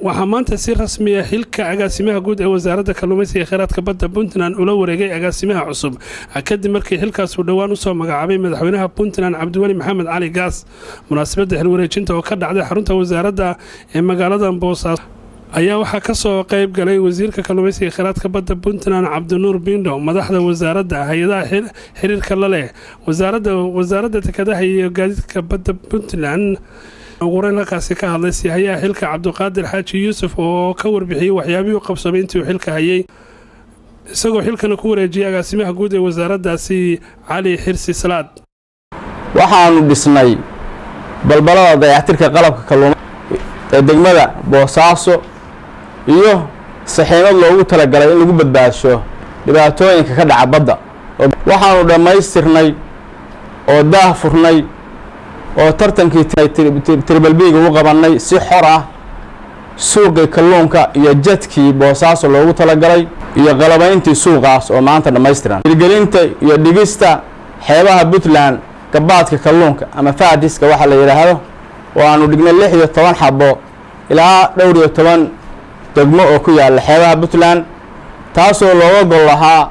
waxaa maanta si rasmi ah xilka agaasimaha guud ee wasaaradda kalluumaysiga iyo kheyraadka badda Puntland ula wareegay agaasimaha cusub kadib markii xilkaas uu dhawaan u soo magacaabay madaxweynaha Puntland Cabdiwali Maxamed Cali Gaas munaasabadda xil wareejinta oo ka dhacday xarunta wasaaradda ee magaalada Boosaaso ayaa waxaa ka soo qayb galay wasiirka kalluumaysiga iyo kheyraadka badda Puntland Cabdinuur Bindo madaxda wasaaradda hay'adaha xiriirka la leh wasaaradda dekedaha iyo gaadiidka badda Puntland ugureyn halkaasi ka hadlay siyaha xilka Cabdiqaadir Xaaji Yuusuf oo ka warbixiyay waxyaabihii qabsamay intii uu xilka hayay isagoo xilkana ku wareejiyay agaasimaha guud ee wasaaraddaasi Cali Xirsi Salaad waxaanu dhisnay balbalada dayactirka qalabka kalluumaysiga ee degmada Boosaaso iyo saxiimad loogu talagalay in lagu badbaasho dhibaatooyinka ka dhaca badda waxaanu dhamaystirnay oo daahfurnay oo tartankii tirbalbiga u qabanay si xor ah suuqa kalluunka iyo jadkii Boosaaso loogu talagalay iyo qalabayntii suuqaas oo maanta dhameystiran hirgelinta iyo dhigista xeebaha Puntland gabaadka kalluunka ama faadiska waxa la yiraahdo oo aanu dhignay 16 xabo ilaa 12 degmo oo ku yaal xeebaha Puntland taasoo looga gol lahaa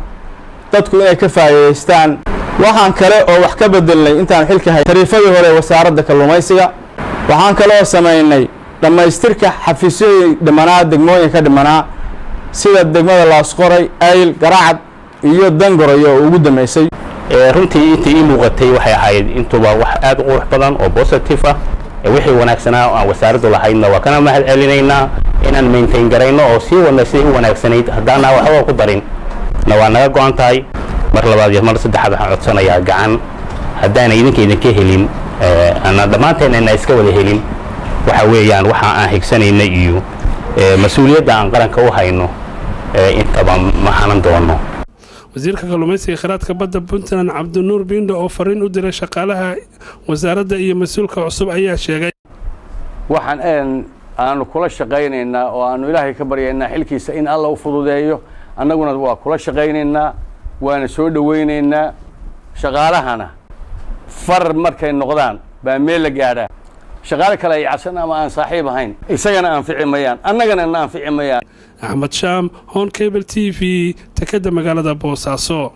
dadku inay ka faa'iideystaan waxaan kale oo wax ka bedelnay intaan xilka hay tariifadii hore wasaaradda kalluumaysiga waxaan kale oo sameynay dhamaystirka xafiisyada dhimanaa degmooyinka dhimanaa sida degmada Laasqoray Ayl Garacad iyo Dangoroyo oo ugu dhameysay runtii intii muuqatay waxay ahayd intuba wax aad u qurux badan oo positive ah wixii wanaagsanaa oo wasaaraddu lahaydna waa kana mahad celinaynaa inaan maintain garayno oo si wanaagsanayd hadana waxba ku darin waa naga go'an tahay mar labaad iyo mar saddexaad waxaan codsanayaa gacan hadaan idinka helin ana dhamaanteena iska wada helin waxa weeyaan waxa aan higsanayna iyo mas'uuliyadda aan qaranka u hayno intaba ma hanan doono wasiirka kalluumaysiga iyo kheyraadka badda Puntland Cabdinuur Bindo oo fariin u diray shaqaalaha wasaaradda iyo mas'uulka cusub ayaa sheegay waxaan aanu kula shaqaynaynaa oo aanu Ilaahay ka baryaynaa xilkiisa in alla u fududeeyo annaguna waa kula shaqaynaynaa waana soo dhaweynaynaa shaqaalahana far markay noqdaan baa meel la gaadhaa shaqaale kale ay casan ama aan saaxiib ahayn isagana anfici mayaan annagana anfici mayaan Ahmed Sham Hon Cable TV takada magaalada Boosaaso